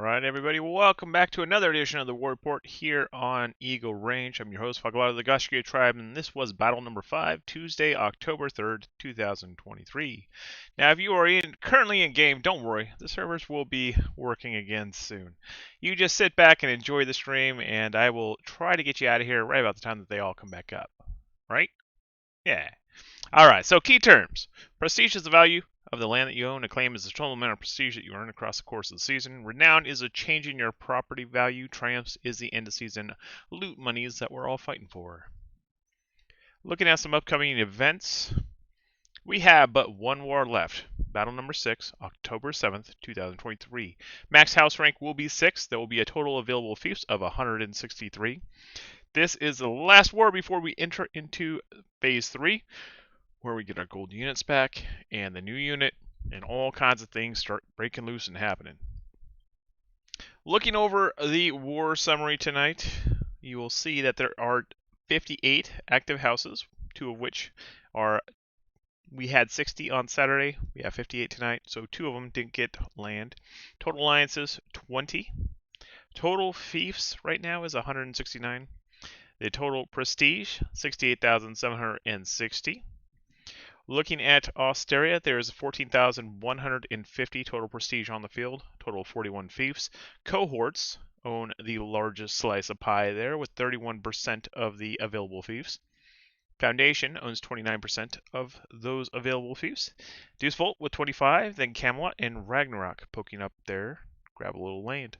Alright, everybody, welcome back to another edition of the War Report here on Eagle Range. I'm your host, Fagalata of the Gashkia Tribe, and this was battle number 5, Tuesday, October 3rd, 2023. Now, if you are currently in game, don't worry, the servers will be working again soon. You just sit back and enjoy the stream, and I will try to get you out of here right about the time that they all come back up. Right? Yeah. Alright, so key terms. Prestige is the value of the land that you own. Acclaim is the total amount of prestige that you earn across the course of the season. Renown is a change in your property value. Triumphs is the end of season loot monies that we're all fighting for. Looking at some upcoming events, we have but one war left. Battle number 6, October 7th, 2023. Max house rank will be 6. There will be a total available fiefs of 163. This is the last war before we enter into Phase 3. Where we get our gold units back and the new unit and all kinds of things start breaking loose and happening. Looking over the war summary tonight, you will see that there are 58 active houses, 2 of which are, we had 60 on Saturday, we have 58 tonight, so 2 of them didn't get land. Total alliances, 20. Total fiefs right now is 169. The total prestige, 68,760. Looking at Osteria, there is 14,150 total prestige on the field, total 41 fiefs. Cohorts own the largest slice of pie there with 31% of the available fiefs. Foundation owns 29% of those available fiefs. Deuce Volt with 25, then Camelot and Ragnarok poking up there, grab a little land.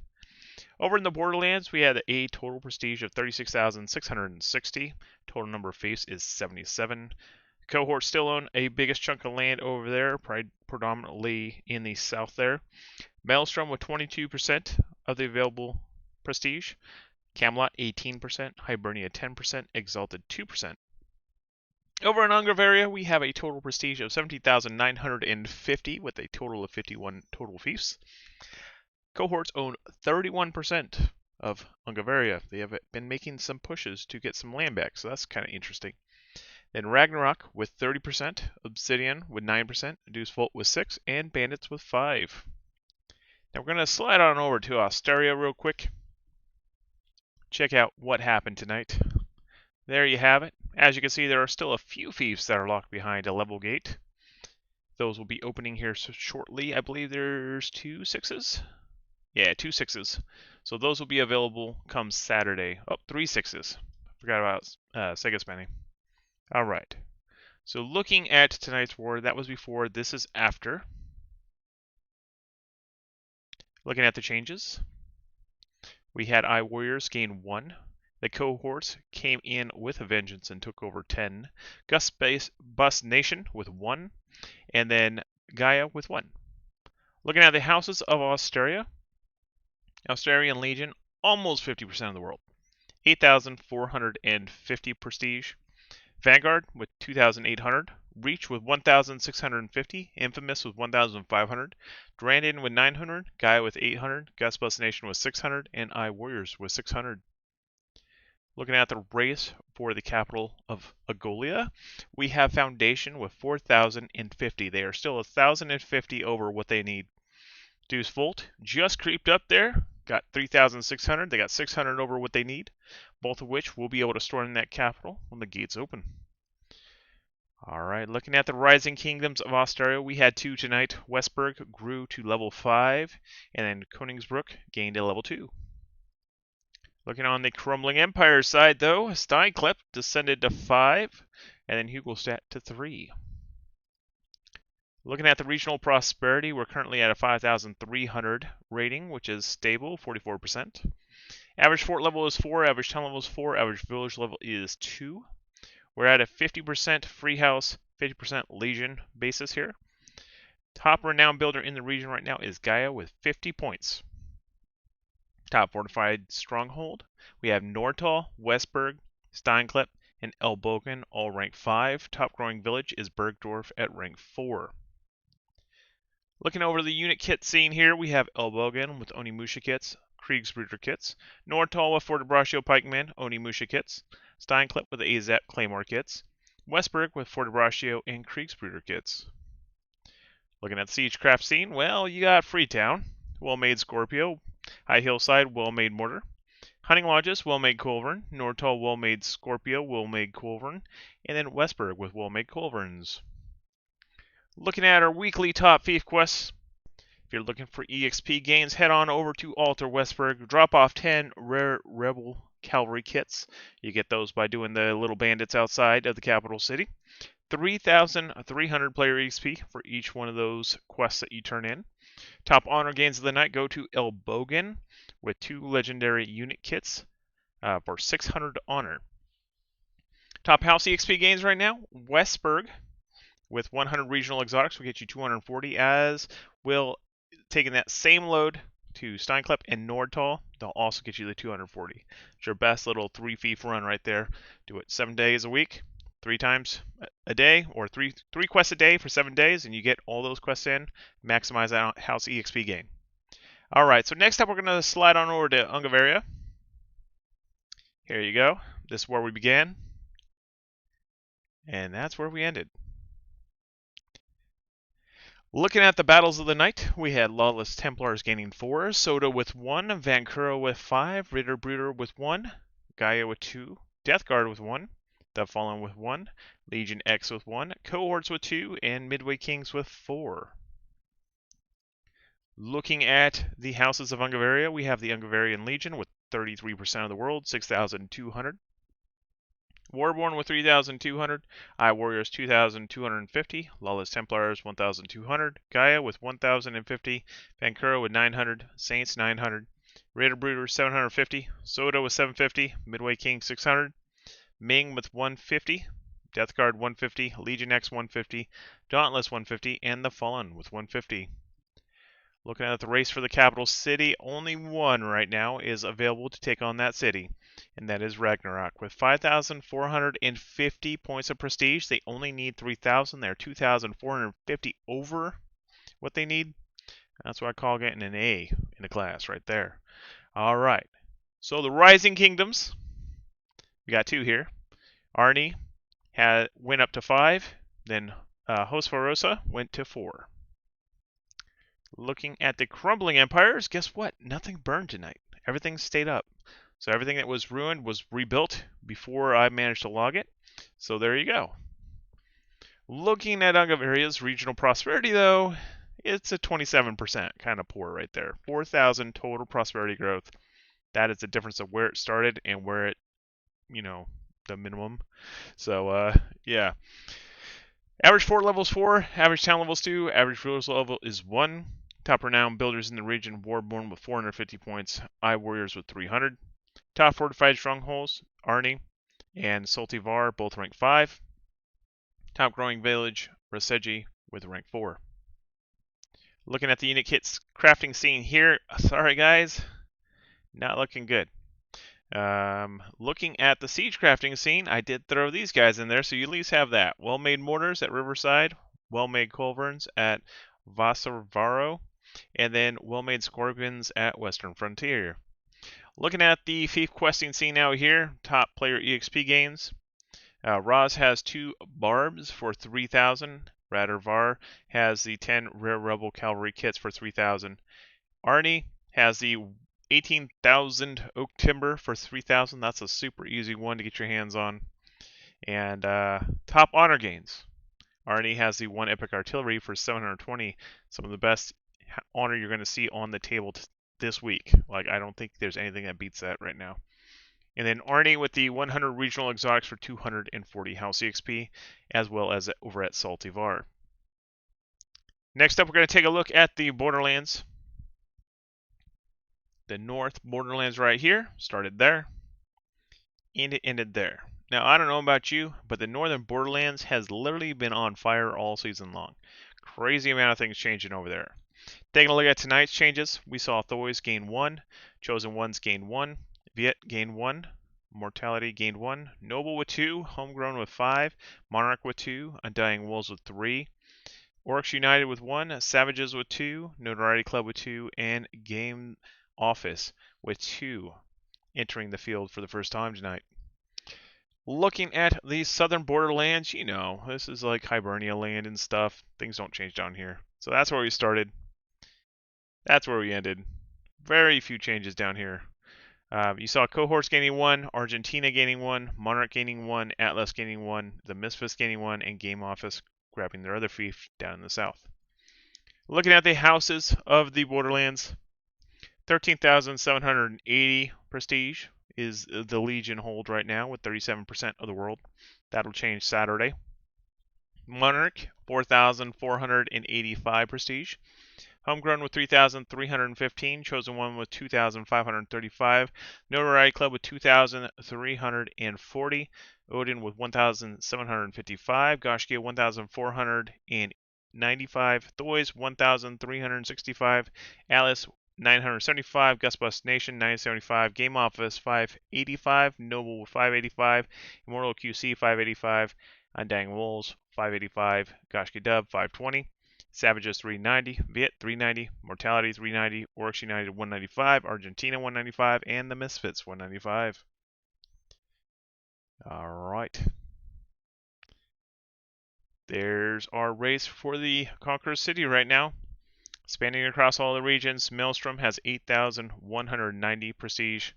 Over in the Borderlands, we had a total prestige of 36,660. Total number of fiefs is 77. Cohorts still own a biggest chunk of land over there, predominantly in the south there. Maelstrom with 22% of the available prestige. Camelot 18%, Hibernia 10%, Exalted 2%. Over in Hungaria, we have a total prestige of 17,950 with a total of 51 total fiefs. Cohorts own 31% of Hungaria. They have been making some pushes to get some land back, so that's kind of interesting. Then Ragnarok with 30%, Obsidian with 9%, Deuce Volt with 6, and Bandits with 5. Now we're going to slide on over to Osteria real quick. Check out what happened tonight. There you have it. As you can see, there are still a few fiefs that are locked behind a level gate. Those will be opening here shortly. I believe there's 2 6s. Yeah, 2 6s. So those will be available come Saturday. Oh, 3 6s. Forgot about Sega Spanning. Alright, so looking at tonight's war, that was before, this is after. Looking at the changes, we had Warriors gain 1. The cohorts came in with a vengeance and took over 10. Gus Bus Nation with 1, and then Gaia with 1. Looking at the houses of Osteria, Osterian Legion, almost 50% of the world. 8,450 prestige. Vanguard with 2,800, Reach with 1,650, Infamous with 1,500, Durandon with 900, Gaia with 800, Gusbus Nation with 600, and Warriors with 600. Looking at the race for the capital of Agolia, we have Foundation with 4,050. They are still 1,050 over what they need. Deuce Volt just creeped up there, got 3,600. They got 600 over what they need, both of which will be able to store in that capital when the gates open. Alright, looking at the Rising Kingdoms of Osteria, we had 2 tonight. Westburg grew to level 5, and then Königsbruck gained a level 2. Looking on the Crumbling Empire side, though, Steinklepp descended to 5, and then Hugelstadt to 3. Looking at the regional prosperity, we're currently at a 5,300 rating, which is stable, 44%. Average fort level is 4, average town level is 4, average village level is 2. We're at a 50% free house, 50% legion basis here. Top renowned builder in the region right now is Gaia with 50 points. Top fortified stronghold, we have Nortal, Westburg, Steinklepp, and Elbogen, all rank 5. Top growing village is Bergdorf at rank 4. Looking over the unit kit scene here, we have Elbogen with Onimusha kits, Kriegsbrüder kits, Nortal with Fortebraccio pikemen, Onimusha kits, Steinklepp with AZAT Claymore kits, Westburg with Fortebraccio and Kriegsbrüder kits. Looking at the Siegecraft scene, well, you got Freetown, Well-Made Scorpio, High Hillside, Well-Made Mortar. Hunting Lodges, Well-Made Culverin. Nordtal, Well-Made Scorpio, Well-Made Culverin. And then Westburg with Well-Made Culverins. Looking at our weekly top thief quests. If you're looking for EXP gains, head on over to Altar Westburg. Drop off 10 rare Rebel Cavalry kits. You get those by doing the little bandits outside of the capital city. 3,300 player EXP for each one of those quests that you turn in. Top honor gains of the night go to El Bogan with 2 legendary unit kits for 600 honor. Top house EXP gains right now, Westburg with 100 regional exotics will get you 240, as will taking that same load to Steinklepp and Nordtal, they'll also get you the 240. It's your best little 3 thief run right there. Do it 7 days a week, 3 times a day, or three quests a day for 7 days, and you get all those quests in. Maximize that house EXP gain. All right, so next up we're going to slide on over to Hungaria. Here you go. This is where we began, and that's where we ended. Looking at the battles of the night, we had Lawless Templars gaining 4, Soda with 1, Vancouver with 5, Ritter Bruder with 1, Gaia with 2, Death Guard with 1, The Fallen with 1, Legion X with 1, Cohorts with 2, and Midway Kings with 4. Looking at the houses of Hungaria, we have the Hungarian Legion with 33% of the world, 6,200. Warborn with 3,200, Eye Warriors 2,250, Lawless Templars 1,200, Gaia with 1,050, Vancouver with 900, Saints 900, Raider Brooder 750, Soda with 750, Midway King 600, Ming with 150, Death Guard 150, Legion X 150, Dauntless 150, and The Fallen with 150. Looking at the race for the capital city, only one right now is available to take on that city, and that is Ragnarok. With 5,450 points of prestige, they only need 3,000. They're 2,450 over what they need. That's what I call getting an A in the class right there. All right. So the Rising Kingdoms, we got 2 here. Arnie went up to 5, then Hosvarosa went to 4. Looking at the crumbling empires, guess what? Nothing burned tonight. Everything stayed up. So everything that was ruined was rebuilt before I managed to log it. So there you go. Looking at Hungaria's regional prosperity, though, it's a 27%. Kind of poor right there. 4,000 total prosperity growth. That is the difference of where it started and where it, the minimum. So, yeah. Average fort level is 4, average town level is 2, average rulers level is 1. Top renowned builders in the region, Warborn with 450 points, Eye Warriors with 300. Top fortified strongholds, Arni and Soltivar, both rank 5. Top growing village, Raseji with rank 4. Looking at the unit kits crafting scene here, sorry guys, not looking good. Looking at the siege crafting scene, I did throw these guys in there, so you at least have that. Well-made mortars at Riverside, well-made culverins at Vasarvaro, and then well-made scorpions at Western Frontier. Looking at the thief questing scene out here, top player EXP gains. Roz has 2 barbs for 3,000. Radarvar has the 10 rare rebel cavalry kits for 3,000. Arnie has the 18,000 oak timber for 3,000. That's a super easy one to get your hands on. And top honor gains. Arnie has the 1 epic artillery for 720. Some of the best honor you're going to see on the table this week. Like, I don't think there's anything that beats that right now. And then Arnie with the 100 regional exotics for 240 house EXP, as well as over at Saltivar. Next up, we're going to take a look at the Borderlands. The North Borderlands right here started there, and it ended there. Now, I don't know about you, but the Northern Borderlands has literally been on fire all season long. Crazy amount of things changing over there. Taking a look at tonight's changes, we saw Thoys gain 1, Chosen Ones gain 1, Viet gain 1, Mortality gained 1, Noble with 2, Homegrown with 5, Monarch with 2, Undying Wolves with 3, Orcs United with 1, Savages with 2, Notoriety Club with 2, and Game Office with 2 entering the field for the first time tonight. Looking at the Southern Borderlands, this is like Hibernia land and stuff. Things don't change down here. So that's where we started. That's where we ended. Very few changes down here. You saw Cohorts gaining 1, Argentina gaining 1, Monarch gaining 1, Atlas gaining 1, the Misfits gaining 1, and Game Office grabbing their other fief down in the south. Looking at the houses of the Borderlands, 13,780 prestige is the Legion hold right now with 37% of the world. That'll change Saturday. Monarch, 4,485 prestige. Homegrown with 3,315. Chosen One with 2,535. Notoriety Club with 2,340. Odin with 1,755. Goshkia 1,495. Thoys 1,365. Alice 975. Gusbust Nation 975. Game Office 585. Noble 585. Immortal QC 585. Undying Wolves 585. Goshki Dub 520. Savages 390, Viet 390, Mortality 390, Orcs United 195, Argentina 195, and the Misfits 195. All right. There's our race for the Conqueror City right now. Spanning across all the regions, Maelstrom has 8,190 prestige.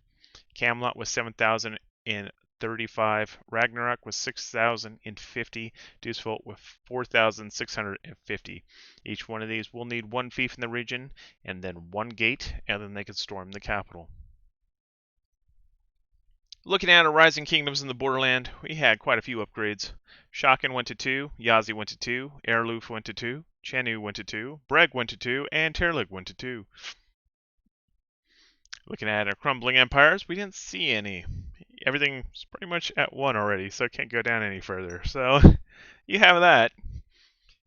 Camelot with 7,035. Ragnarok with 6,050. Deucevolt with 4,650. Each one of these will need one fief in the region and then one gate, and then they can storm the capital. Looking at our Rising Kingdoms in the Borderland, we had quite a few upgrades. Shaken went to 2, Yazi went to 2, Erluf went to 2, Chenu went to 2, Breg went to 2, and Terlig went to 2. Looking at our Crumbling Empires, we didn't see any. Everything's pretty much at 1 already, so it can't go down any further. So you have that.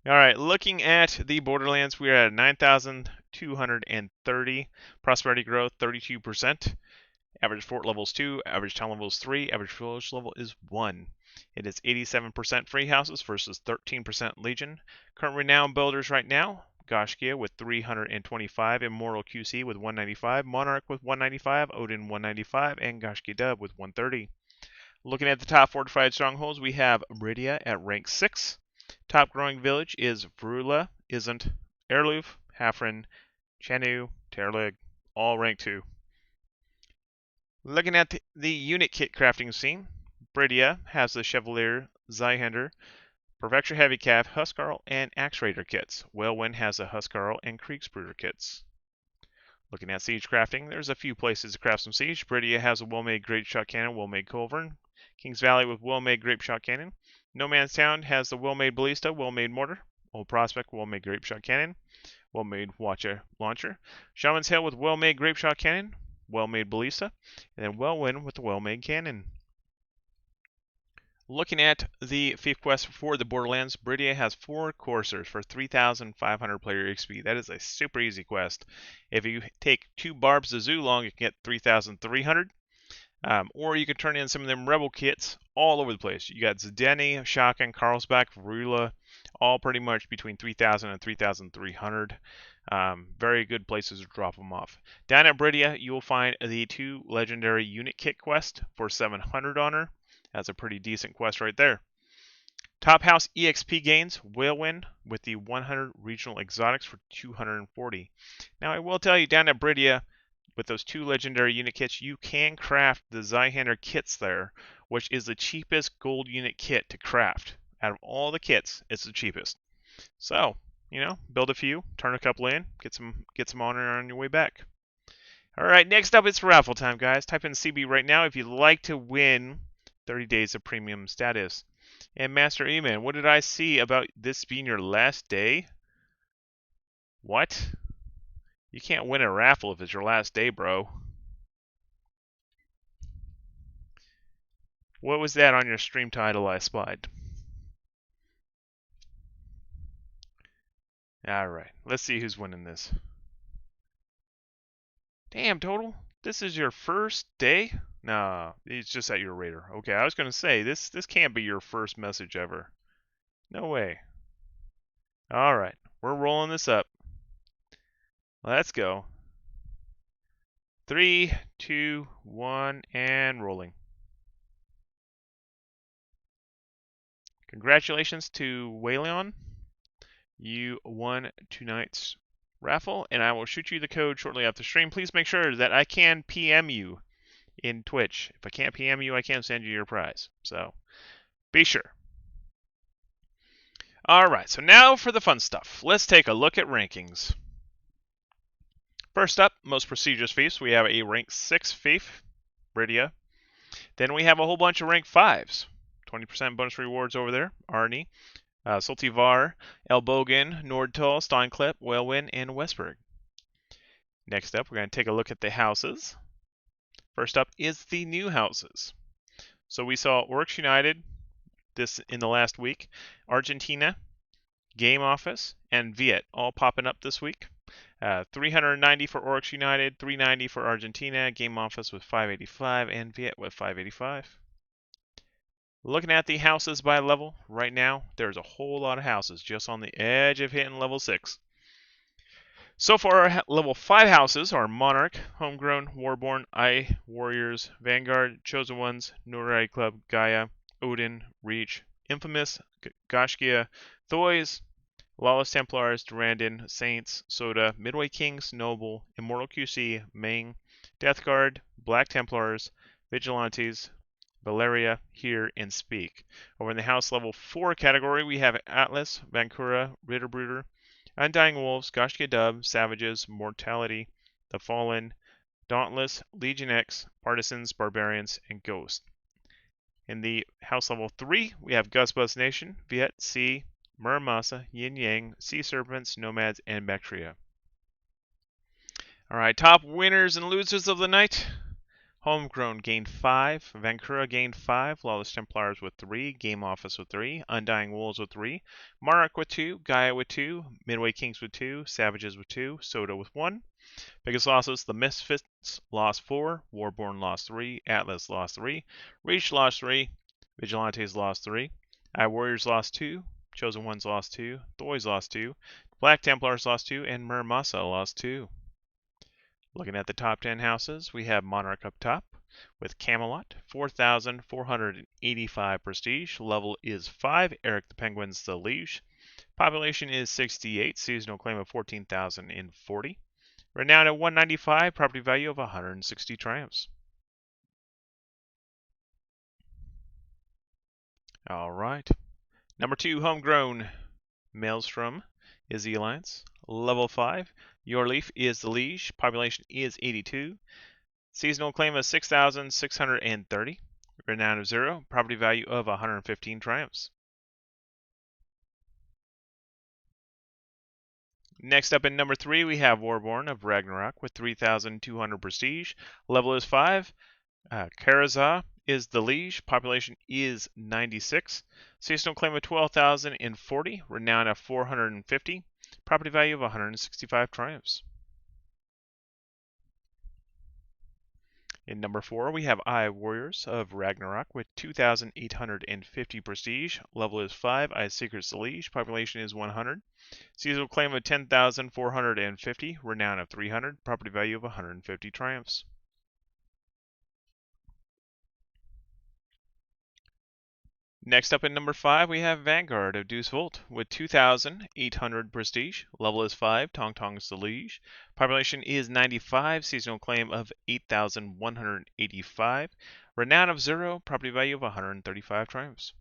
All right, looking at the Borderlands, we are at 9,230. Prosperity growth, 32%. Average fort level is 2, average town level is 3, average village level is 1. It is 87% free houses versus 13% Legion. Current renown builders right now, Goshkia with 325, Immortal QC with 195, Monarch with 195, Odin 195, and Goshkia Dub with 130. Looking at the top fortified strongholds, we have Meridia at rank 6. Top growing village is Vrula, Isn't, Erluf, Hafren, Chenu, Terlig, all rank 2. Looking at the unit kit crafting scene, Bridia has the Chevalier, Zweihander, Perfecture Heavy Cav, Huskarl, and Axe Raider kits. Whalewind has the Huskarl and Kriegsbrüder kits. Looking at siege crafting, there's a few places to craft some siege. Bridia has a well-made grape shot cannon, well-made culverin. Kings Valley with well-made grape shot cannon. No Man's Town has the well-made ballista, well-made mortar. Old Prospect, well-made grape shot cannon, well-made Watcher launcher. Shaman's Hill with well-made grape shot cannon, well-made ballista, and then Whalewind with the well-made cannon. Looking at the Fief quest for the Borderlands, Bridia has 4 coursers for 3,500 player XP. That is a super easy quest. If you take 2 Barbs the Zulong, you can get 3,300. Or you can turn in some of them Rebel kits all over the place. You got Zdenny, Shaken, Carlsbad, Rula, all pretty much between 3,000 and 3,300. Very good places to drop them off. Down at Bridia, you will find the 2 legendary unit kit quest for 700 honor. That's a pretty decent quest right there. Top House EXP gains, Whalewind with the 100 regional exotics for 240. Now I will tell you, down at Bridia, with those 2 legendary unit kits, you can craft the Zweihander kits there, which is the cheapest gold unit kit to craft. Out of all the kits, it's the cheapest. So, build a few, turn a couple in, get some honor on your way back. All right, next up it's raffle time, guys. Type in CB right now if you'd like to win 30 days of premium status. And Master E-Man, what did I see about this being your last day? What? You can't win a raffle if it's your last day, bro. What was that on your stream title I spied? Alright, let's see who's winning this. Damn, Total. This is your first day? Nah, it's just at your radar. Okay, I was going to say, this can't be your first message ever. No way. Alright, we're rolling this up. Let's go. 3, 2, 1, and rolling. Congratulations to Wayleon. You won tonight's Raffle, and I will shoot you the code shortly after stream. Please make sure that I can PM you in Twitch. If I can't PM you, I can't send you your prize. So be sure. Alright, so now for the fun stuff. Let's take a look at rankings. First up, most prestigious fiefs. We have a rank 6 fief, Bridia. Then we have a whole bunch of rank 5s. 20% bonus rewards over there. Arnie, Sultivar, Elbogen, Nordtal, Steinklep, Whalewin, and Westberg. Next up, we're going to take a look at the houses. First up is the new houses. So we saw Orcs United this in the last week, Argentina, Game Office, and Viet all popping up this week. 390 for Orcs United, 390 for Argentina, Game Office with 585, and Viet with 585. Looking at the houses by level, right now, there's a whole lot of houses just on the edge of hitting level 6. So far, our level 5 houses are Monarch, Homegrown, Warborn, Eye, Warriors, Vanguard, Chosen Ones, Norai Club, Gaia, Odin, Reach, Infamous, Gashkia, Thoys, Lawless Templars, Durandon, Saints, Soda, Midway Kings, Noble, Immortal QC, Ming, Death Guard, Black Templars, Vigilantes, Valeria, Hear, and Speak. Over in the house level 4 category, we have Atlas, Vancouver, Ritterbrooder, Undying Wolves, Gashkia Dub, Savages, Mortality, The Fallen, Dauntless, Legion X, Partisans, Barbarians, and Ghost. In the house level 3, we have Gusbuzz Nation, Viet, Sea, Muramasa, Yin Yang, Sea Serpents, Nomads, and Bactria. Alright, top winners and losers of the night. Homegrown gained 5, Vancouver gained 5, Lawless Templars with 3, Game Office with 3, Undying Wolves with 3, Monarch with 2, Gaia with 2, Midway Kings with 2, Savages with 2, Soda with 1. Biggest losses, the Misfits lost 4, Warborn lost 3, Atlas lost 3, Reach lost 3, Vigilantes lost 3, Eye Warriors lost 2, Chosen Ones lost 2, Thoys lost 2, Black Templars lost 2, and Muramasa lost 2. Looking at the top 10 houses, we have Monarch up top with Camelot, 4,485 prestige. Level is 5. Eric the Penguin's the liege. Population is 68. Seasonal claim of 14,040. Renown at 195. Property value of 160 triumphs. Alright. Number 2, Homegrown. Maelstrom is the alliance. Level 5. Your Leaf is the liege. Population is 82. Seasonal claim of 6,630. Renown of 0. Property value of 115 triumphs. Next up in number 3, we have Warborn of Ragnarok with 3,200 prestige. Level is 5. Karazah is the liege. Population is 96. Seasonal claim of 12,040. Renown of 450. Property value of 165 triumphs. In number 4, we have Eye Warriors of Ragnarok with 2,850 prestige. Level is 5. Eye Seekers the liege. Population is 100. Seasonal claim of 10,450. Renown of 300. Property value of 150 triumphs. Next up in number 5, we have Vanguard of Deuce Volt with 2,800 prestige. Level is 5. Tong Tong's the liege. Population is 95. Seasonal claim of 8,185. Renown of 0. Property value of 135 triumphs.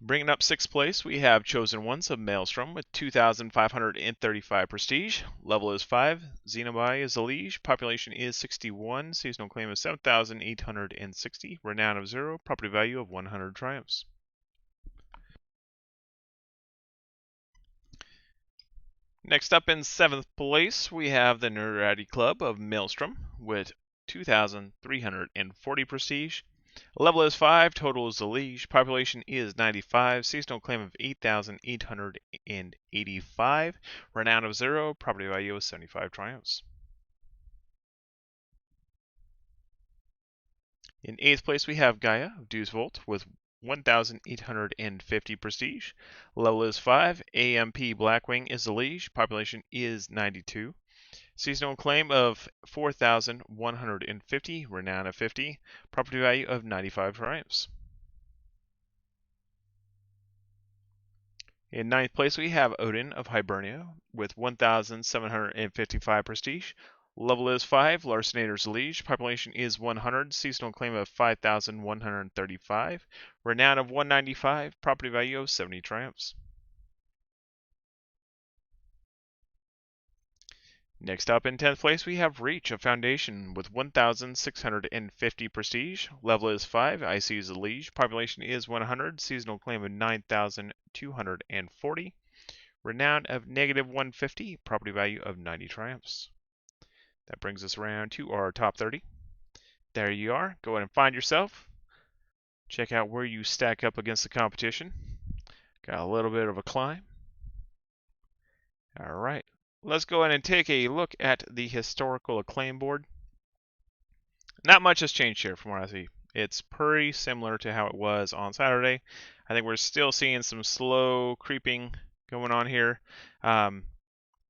Bringing up 6th place, we have Chosen Ones of Maelstrom with 2,535 prestige. Level is 5. Xenobai is the liege. Population is 61. Seasonal claim is 7,860. Renown of 0. Property value of 100 triumphs. Next up in 7th place, we have the Norai Club of Maelstrom with 2,340 prestige. Level is 5, total is the liege, population is 95, seasonal claim of 8,885, renown of 0, property value of 75 triumphs. In 8th place we have Gaia of Deuce Volt with 1,850 prestige. Level is 5, AMP Blackwing is the liege, population is 92. Seasonal claim of 4,150, renown of 50, property value of 95 triumphs. In ninth place, we have Odin of Hibernia with 1,755 prestige. Level is 5, Larcenator's Liege. Population is 100, seasonal claim of 5,135. Renown of 195, property value of 70 triumphs. Next up in 10th place, we have Reach, a foundation with 1,650 prestige. Level is 5, IC is a liege. Population is 100, seasonal claim of 9,240. Renown of negative 150, property value of 90 triumphs. That brings us around to our top 30. There you are. Go ahead and find yourself. Check out where you stack up against the competition. Got a little bit of a climb. All right. Let's go ahead and take a look at the historical acclaim board. Not much has changed here from what I see. It's pretty similar to how it was on Saturday. I think we're still seeing some slow creeping going on here.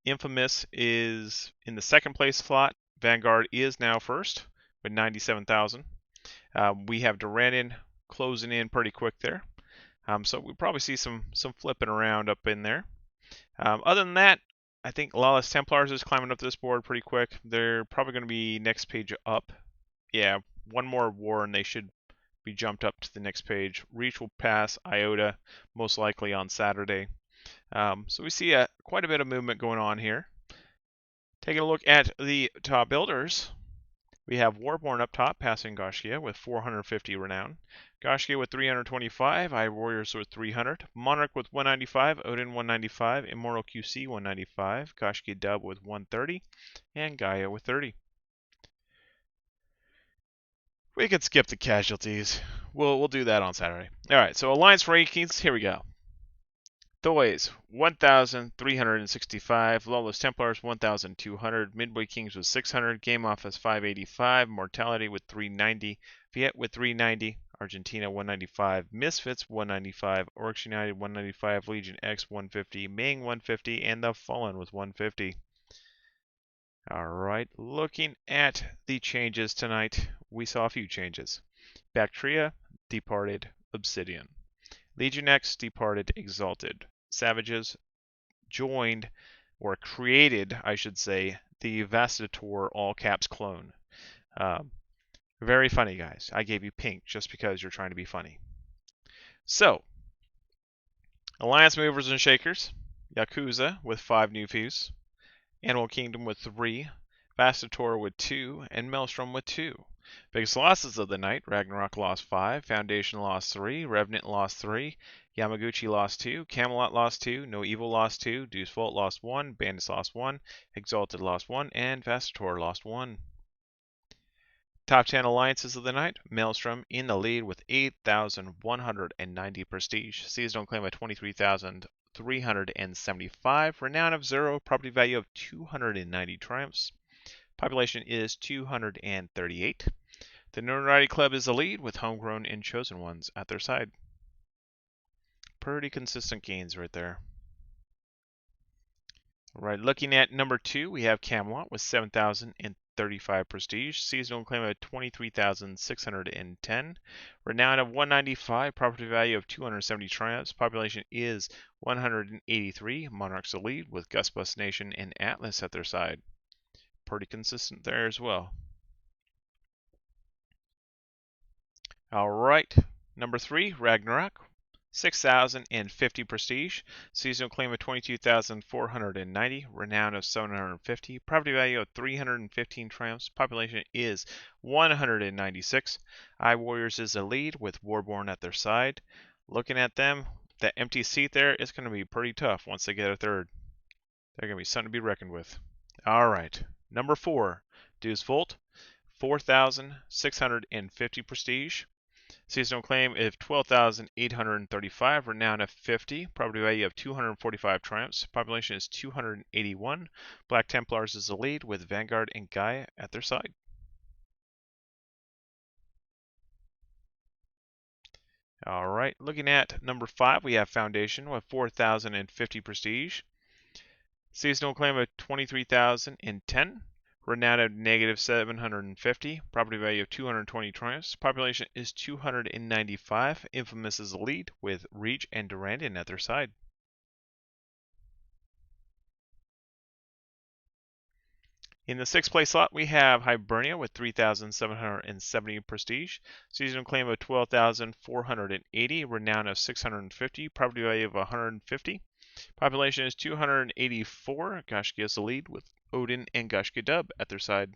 Infamous is in the second place slot. Vanguard is now first with 97,000. We have Durandon closing in pretty quick there. So we'll probably see some flipping around up in there. Other than that, I think Lawless Templars is climbing up this board pretty quick. They're probably going to be next page up. Yeah, one more war and they should be jumped up to the next page. Reach will pass Iota most likely on Saturday. So we see quite a bit of movement going on here. Taking a look at the top builders, we have Warborn up top, passing Goshkia with 450 renown. Goshkia with 325, Eye Warriors with 300, Monarch with 195, Odin 195, Immortal QC 195, Goshkia Dub with 130, and Gaia with 30. We could skip the casualties. We'll do that on Saturday. All right, so Alliance rankings, here we go. Thoys, 1,365. Lawless Templars, 1,200. Midway Kings with 600. Game Office, 585. Mortality with 390. Viet with 390. Argentina, 195. Misfits, 195. Orcs United, 195. Legion X, 150. Ming, 150. And The Fallen with 150. All right, looking at the changes tonight, we saw a few changes. Bactria departed Obsidian. Legion X departed Exalted. Savages joined, or created, I should say, the Vastator all caps clone. Very funny, guys. I gave you pink just because you're trying to be funny. So, Alliance Movers and Shakers, Yakuza with 5 new fuse, Animal Kingdom with 3, Vastator with 2, and Maelstrom with 2. Biggest losses of the night, Ragnarok lost 5, Foundation lost 3, Revenant lost 3, Yamaguchi lost 2, Camelot lost 2, No Evil lost 2, Deuce Vault lost 1, Bandits lost 1, Exalted lost 1, and Vastator lost 1. Top 10 alliances of the night, Maelstrom in the lead with 8,190 prestige, seasonal claim of 23,375, renown of 0, property value of 290 triumphs. Population is 238. The Notoriety Club is the lead with Homegrown and Chosen Ones at their side. Pretty consistent gains right there. All right, looking at number 2, we have Camelot with 7,035 prestige, seasonal claim of 23,610, renown of 195, property value of 270 triumphs. Population is 183. Monarchs the lead with Gusbus Nation and Atlas at their side. Pretty consistent there as well. All right, number 3, Ragnarok, 6,050 prestige, seasonal claim of 22,490, renown of 750, property value of 315 triumphs. Population is 196. Eye Warriors is the lead with Warborn at their side. Looking at them, that empty seat there is going to be pretty tough once they get a third. They're going to be something to be reckoned with. All right. Number 4, Deuce Volt, 4,650 prestige. Seasonal claim of 12,835, renown of 50, property value of 245 triumphs. Population is 281. Black Templars is the lead with Vanguard and Gaia at their side. All right, looking at number 5, we have Foundation with 4,050 prestige. Seasonal claim of 23,010. Renown of negative 750. Property value of 220 triumphs. Population is 295. Infamous is the lead with Reach and Durandon at their side. In the sixth place slot, we have Hibernia with 3,770 prestige, seasonal claim of 12,480, renown of 650, property value of 150. Population is 284. Gashki is the lead with Odin and Gashki Dub at their side.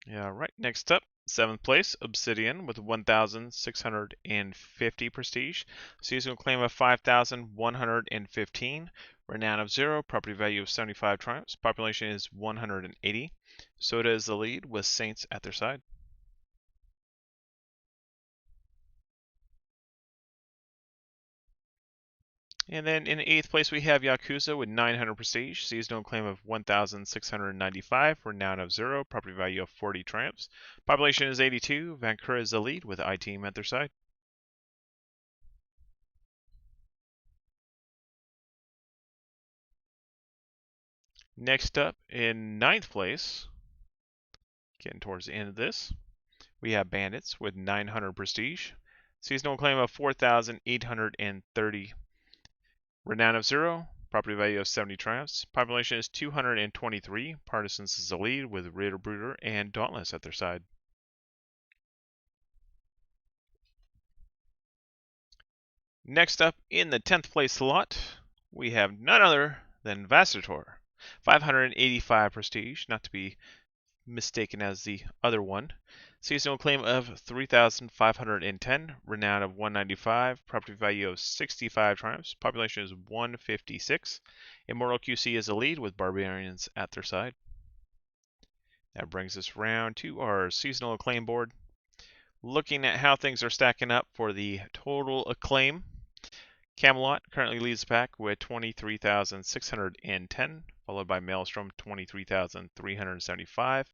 Yeah, right. Next up, seventh place, Obsidian with 1,650 prestige, seasonal claim of 5,115, renown of 0, property value of 75 triumphs, population is 180. Soda is the lead with Saints at their side. And then in eighth place, we have Yakuza with 900 prestige, seasonal claim of 1,695, renown of 0, property value of 40 triumphs. Population is 82. Vancouver is the lead with I-Team at their side. Next up, in ninth place, getting towards the end of this, we have Bandits with 900 prestige, seasonal claim of 4,830, renown of 0, property value of 70 triumphs. Population is 223. Partisans is the lead with Raider Brooder and Dauntless at their side. Next up, in the 10th place slot, we have none other than Vastator. 585 prestige, not to be mistaken as the other one. Seasonal claim of 3,510, renown of 195, property value of 65 triumphs, population is 156. Immortal QC is the lead with Barbarians at their side. That brings us round to our seasonal acclaim board. Looking at how things are stacking up for the total acclaim, Camelot currently leads the pack with 23,610, followed by Maelstrom 23,375,